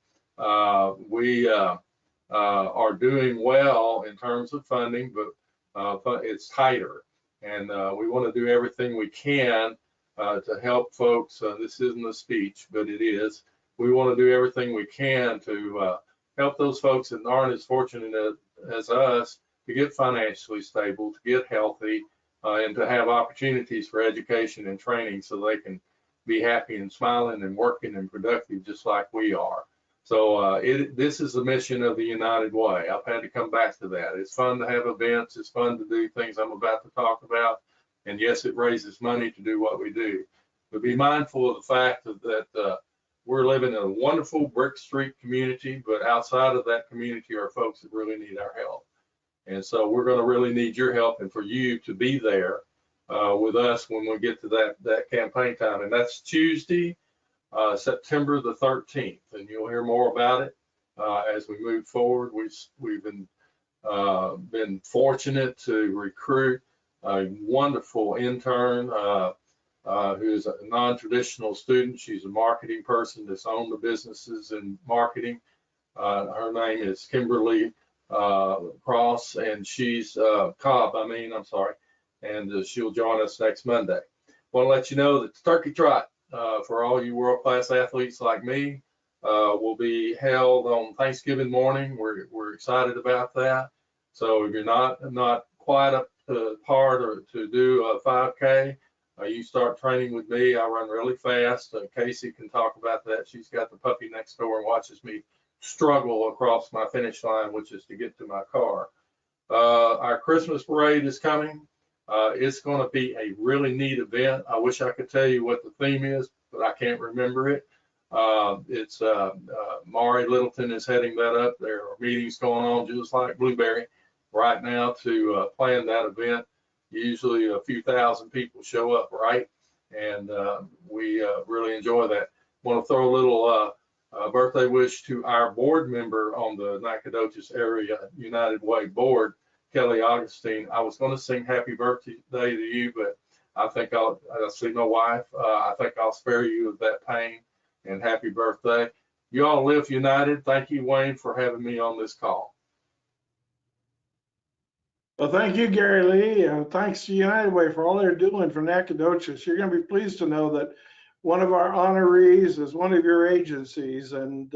We are doing well in terms of funding, but it's tighter. And we want to do everything we can to help folks. This isn't a speech, but it is. We want to do everything we can to help those folks that aren't as fortunate as us to get financially stable, to get healthy, and to have opportunities for education and training so they can be happy and smiling and working and productive just like we are. So this is the mission of the United Way. I've had to come back to that. It's fun to have events. It's fun to do things I'm about to talk about. And yes, it raises money to do what we do. But be mindful of the fact that we're living in a wonderful Brick Street community, but outside of that community are folks that really need our help. And so we're going to really need your help and for you to be there with us when we get to that campaign time. And that's Tuesday, September the 13th. And you'll hear more about it as we move forward. We've been fortunate to recruit a wonderful intern who's a non-traditional student. She's a marketing person that's owned the businesses in marketing. Her name is Kimberly Cross, and she's Cobb, I'm sorry, and she'll join us next Monday. Want to let you know that the Turkey Trot for all you world-class athletes like me will be held on Thanksgiving morning. We're excited about that. So if you're not quite up to par to do a 5K, you start training with me. I run really fast. Casey can talk about that. She's got the puppy next door and watches me struggle across my finish line, which is to get to my car. Our Christmas parade is coming. It's going to be a really neat event. I wish I could tell you what the theme is, but I can't remember it. It's Maury Littleton is heading that up. There are meetings going on just like Blueberry right now to plan that event. Usually a few thousand people show up, right? And we really enjoy that. Want to throw a little birthday wish to our board member on the Nacogdoches Area United Way board, Kelly Augustine. I was going to sing happy birthday to you, but I think I'll see my wife. I think I'll spare you of that pain, and happy birthday. You all live united. Thank you, Wayne, for having me on this call. Well, thank you, Gary Lee. Thanks to United Way for all they're doing for Nacogdoches. You're going to be pleased to know that one of our honorees is one of your agencies, and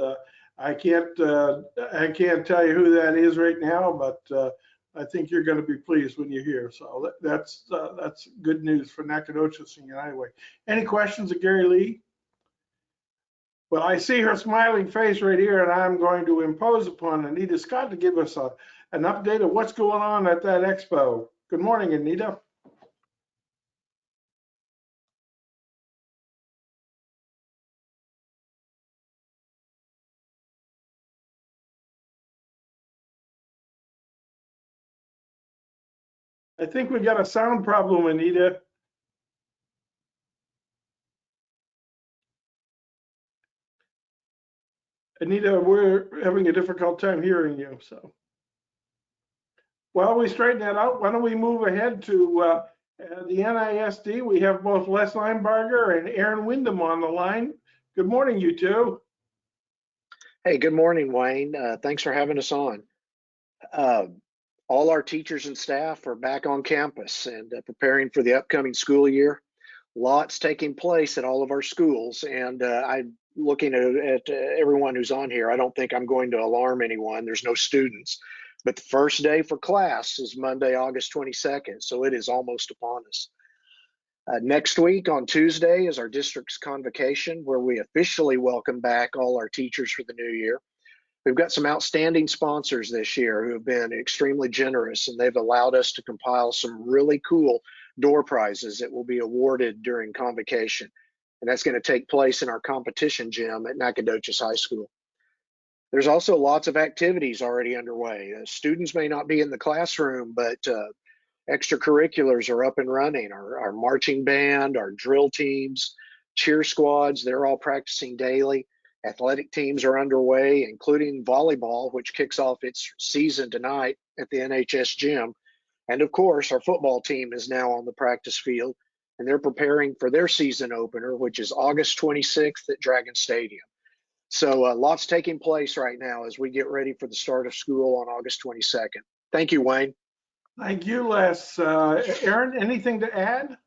I can't tell you who that is right now, but I think you're going to be pleased when you hear. So that's good news for Nacogdoches and United Way. Any questions of Gary Lee? Well, I see her smiling face right here, and I'm going to impose upon Anita Scott to give us an update of what's going on at that expo. Good morning, Anita. I think we got a sound problem, Anita. Anita, we're having a difficult time hearing you, so. While we straighten that out, why don't we move ahead to the NISD? We have both Les Linebarger and Aaron Wyndham on the line. Good morning, you two. Hey, good morning, Wayne. Thanks for having us on. All our teachers and staff are back on campus and preparing for the upcoming school year. Lots taking place at all of our schools, and I'm looking at everyone who's on here. I don't think I'm going to alarm anyone. There's no students, but the first day for class is Monday, August 22nd, so it is almost upon us. Next week on Tuesday is our district's convocation, where we officially welcome back all our teachers for the new year. We've got some outstanding sponsors this year who have been extremely generous, and they've allowed us to compile some really cool door prizes that will be awarded during convocation. And that's going to take place in our competition gym at Nacogdoches High School. There's also lots of activities already underway. Students may not be in the classroom, but extracurriculars are up and running. Our marching band, our drill teams, cheer squads, they're all practicing daily. Athletic teams are underway, including volleyball, which kicks off its season tonight at the NHS gym. And of course, our football team is now on the practice field, and they're preparing for their season opener, which is August 26th at Dragon Stadium. So lots taking place right now as we get ready for the start of school on August 22nd. Thank you, Wayne. Thank you, Les. Aaron, anything to add?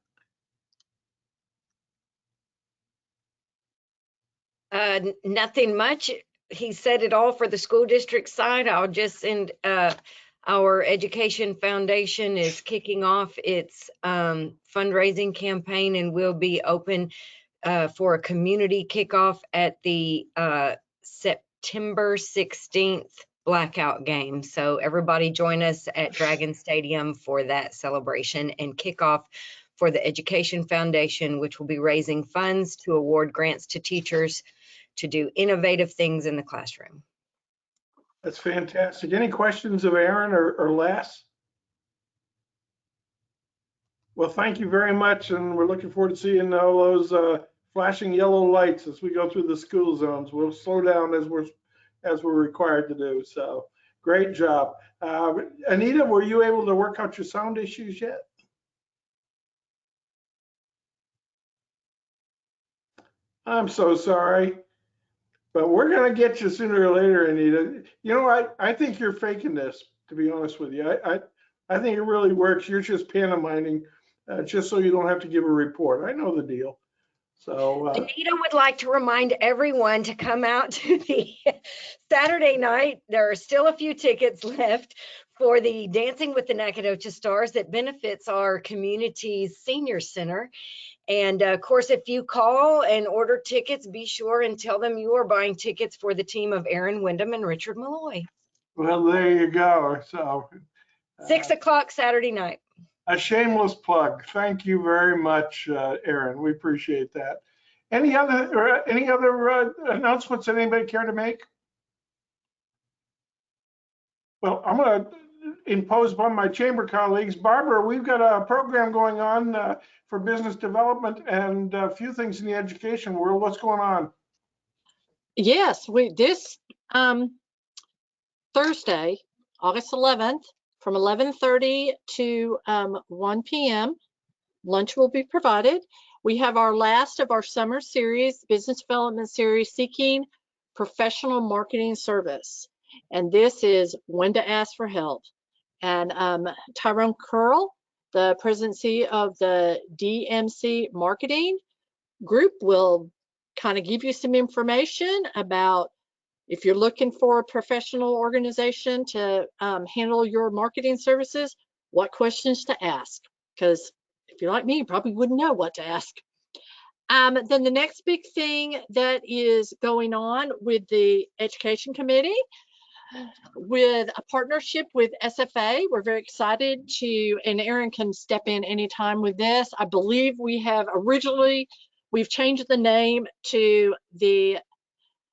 Nothing much. He said it all for the school district side. I'll just send our education foundation is kicking off its fundraising campaign and will be open for a community kickoff at the September 16th blackout game. So everybody join us at Dragon Stadium for that celebration and kickoff for the Education Foundation, which will be raising funds to award grants to teachers to do innovative things in the classroom. That's fantastic. Any questions of Aaron or Les? Well, thank you very much, and we're looking forward to seeing all those flashing yellow lights as we go through the school zones. We'll slow down as we're required to do. So, great job. Anita, were you able to work out your sound issues yet? I'm so sorry, but we're going to get you sooner or later, Anita. You know, I think you're faking this, to be honest with you. I think it really works. You're just pantomiming just so you don't have to give a report. I know the deal. So Anita would like to remind everyone to come out to the Saturday night. There are still a few tickets left for the Dancing with the Nacogdoches Stars that benefits our community's senior center. And of course, if you call and order tickets, be sure and tell them you are buying tickets for the team of Aaron Wyndham and Richard Malloy. well, there you go. So 6 o'clock Saturday night. a shameless plug. Thank you very much, Aaron. We appreciate that. Any other announcements that anybody care to make? Well, I'm going to impose upon my chamber colleagues. Barbara, we've got a program going on for business development and a few things in the education world. What's going on? Yes, this Thursday, August 11th, from 11:30 to 1 p.m., lunch will be provided. We have our last of our summer series, business development series, Seeking Professional Marketing Service. And this is when to ask for help. And Tyrone Curl, the presidency of the DMC Marketing, group will kind of give you some information about if you're looking for a professional organization to handle your marketing services, what questions to ask. Because if you're like me, you probably wouldn't know what to ask. Then the next big thing that is going on with the Education Committee, with a partnership with SFA, we're very excited to, and Aaron can step in anytime with this. I believe we have originally, we've changed the name to the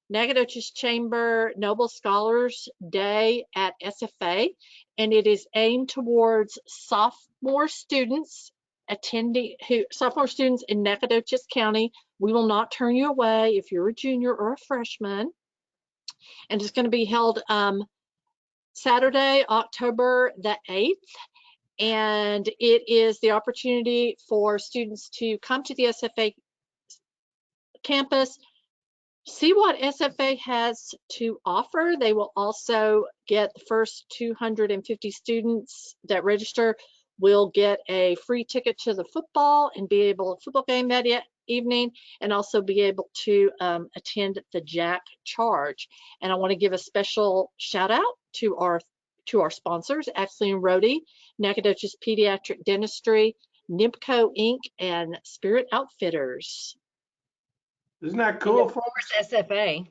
Nacogdoches Chamber Noble Scholars Day at SFA, and it is aimed towards sophomore students in Nacogdoches County. We will not turn you away if you're a junior or a freshman. And it's going to be held Saturday, October the 8th. And it is the opportunity for students to come to the SFA campus, see what SFA has to offer. They will also get the first 250 students that register will get a free ticket to the football game that evening, and also be able to attend the Jack Charge. And I want to give a special shout out to our sponsors, Ashley and Rhodey, Nacogdoches Pediatric Dentistry, NIPCO Inc., and Spirit Outfitters. Isn't that cool, folks? SFA.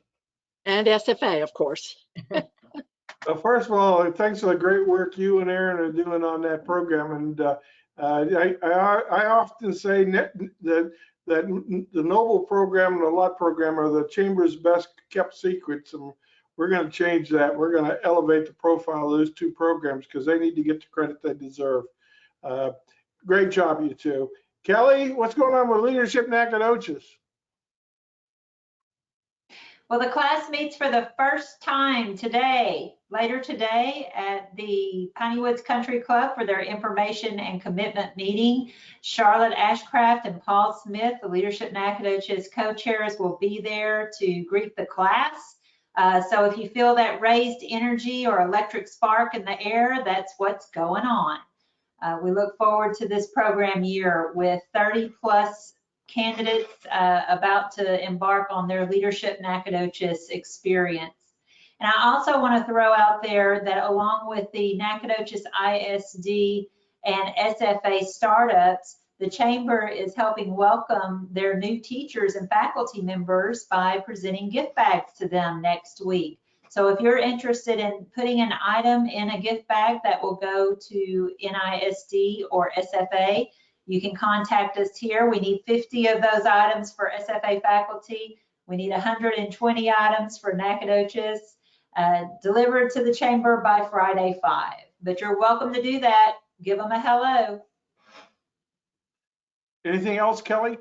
And SFA, of course. Well, first of all, thanks for the great work you and Aaron are doing on that program. And I often say that the Noble program and the LUT program are the Chamber's best kept secrets. And we're going to change that. We're going to elevate the profile of those two programs because they need to get the credit they deserve. Great job, you two. Kelly, what's going on with Leadership Nacogdoches? Well, the class meets for the first time later today at the Piney Woods Country Club for their information and commitment meeting. Charlotte Ashcraft and Paul Smith, the Leadership Nacogdoches co-chairs, will be there to greet the class. So if you feel that raised energy or electric spark in the air, that's what's going on. We look forward to this program year with 30 plus candidates about to embark on their Leadership Nacogdoches experience. And I also want to throw out there that along with the Nacogdoches ISD and SFA startups, the Chamber is helping welcome their new teachers and faculty members by presenting gift bags to them next week. So if you're interested in putting an item in a gift bag that will go to NISD or SFA, you can contact us here. We need 50 of those items for SFA faculty. We need 120 items for Nacogdoches, delivered to the Chamber by Friday 5. But you're welcome to do that. Give them a hello. Anything else, Kelly?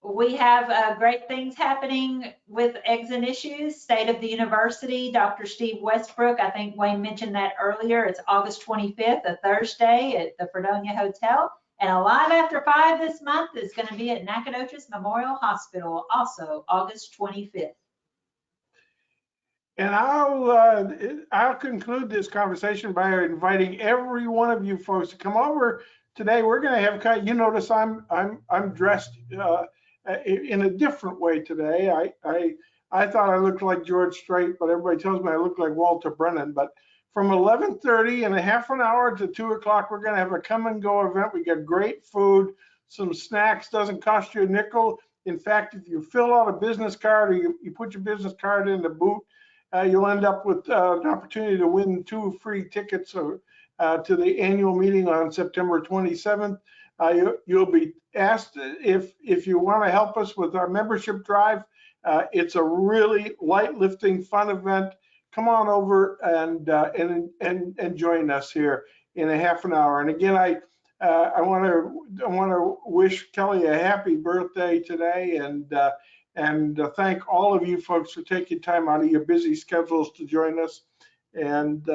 We have great things happening with Eggs and Issues, State of the University. Dr. Steve Westbrook, I think Wayne mentioned that earlier. It's August 25th, a Thursday at the Fredonia Hotel. And Alive After 5 this month is going to be at Nacogdoches Memorial Hospital, also August 25th. And I'll conclude this conversation by inviting every one of you folks to come over today. We're going to have, you notice I'm dressed in a different way today. I thought I looked like George Strait, but everybody tells me I look like Walter Brennan. But from 11:30 and a half an hour to 2 o'clock, we're going to have a come and go event. We got great food, some snacks, doesn't cost you a nickel. In fact, if you fill out a business card or you put your business card in the boot, you'll end up with an opportunity to win 2 free tickets to the annual meeting on September 27th. You'll be asked if you want to help us with our membership drive. It's a really light lifting, fun event. Come on over and join us here in a half an hour. And again, I want to wish Kelly a happy birthday today, and thank all of you folks for taking time out of your busy schedules to join us. And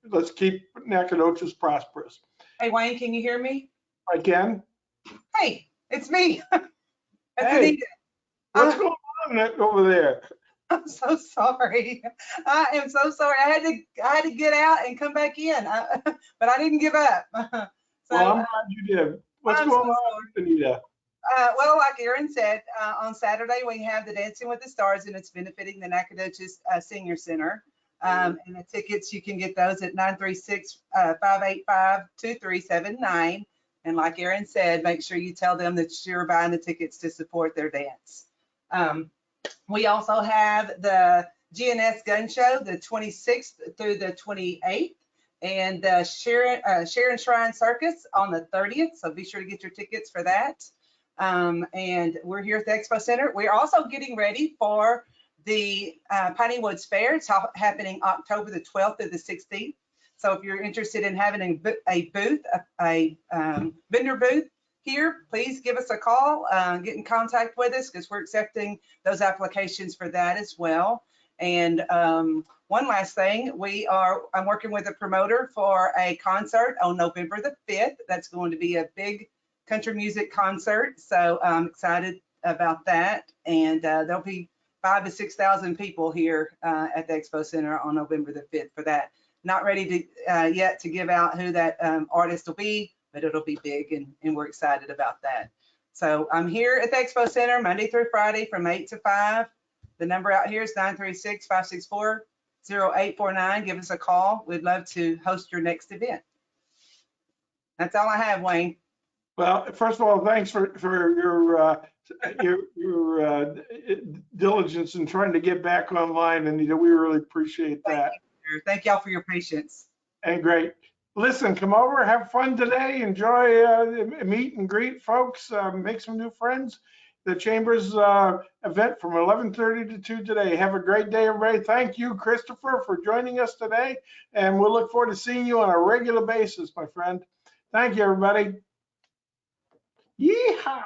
let's keep Nacogdoches prosperous. Hey, Wayne, can you hear me? I can. Hey, it's me. Hey, what's going on over there? I'm so sorry. I am so sorry. I had to get out and come back in, but I didn't give up. Well, I'm glad you did. What's I'm going so on, Anita? Well, like Aaron said, on Saturday we have the Dancing with the Stars, and it's benefiting the Nacogdoches Senior Center. And the tickets, you can get those at 936-585-2379. And like Aaron said, make sure you tell them that you're buying the tickets to support their dance. We also have the GNS Gun Show, the 26th through the 28th, and the Sharon Shrine Circus on the 30th. So be sure to get your tickets for that. And we're here at the Expo Center. We're also getting ready for the Piney Woods Fair. It's happening October the 12th through the 16th. So if you're interested in having a booth, a vendor booth here, please give us a call, get in contact with us, because we're accepting those applications for that as well. And one last thing, I'm working with a promoter for a concert on November the 5th. That's going to be a big country music concert. So I'm excited about that. And there'll be 5,000 to 6,000 people here at the Expo Center on November the 5th for that. Not ready to yet to give out who that artist will be, but it'll be big, and we're excited about that. So I'm here at the Expo Center Monday through Friday from 8 to 5. The number out here is 936-564-0849. Give us a call. We'd love to host your next event. That's all I have, Wayne. Well, first of all, thanks for your diligence in trying to get back online, and we really appreciate that. Thank y'all for your patience. And great. Listen, come over, have fun today, enjoy meet and greet folks, make some new friends. The Chamber's event from 11:30 to 2 today. Have a great day, everybody. Thank you, Christopher, for joining us today, and we'll look forward to seeing you on a regular basis, my friend. Thank you, everybody. Yeehaw!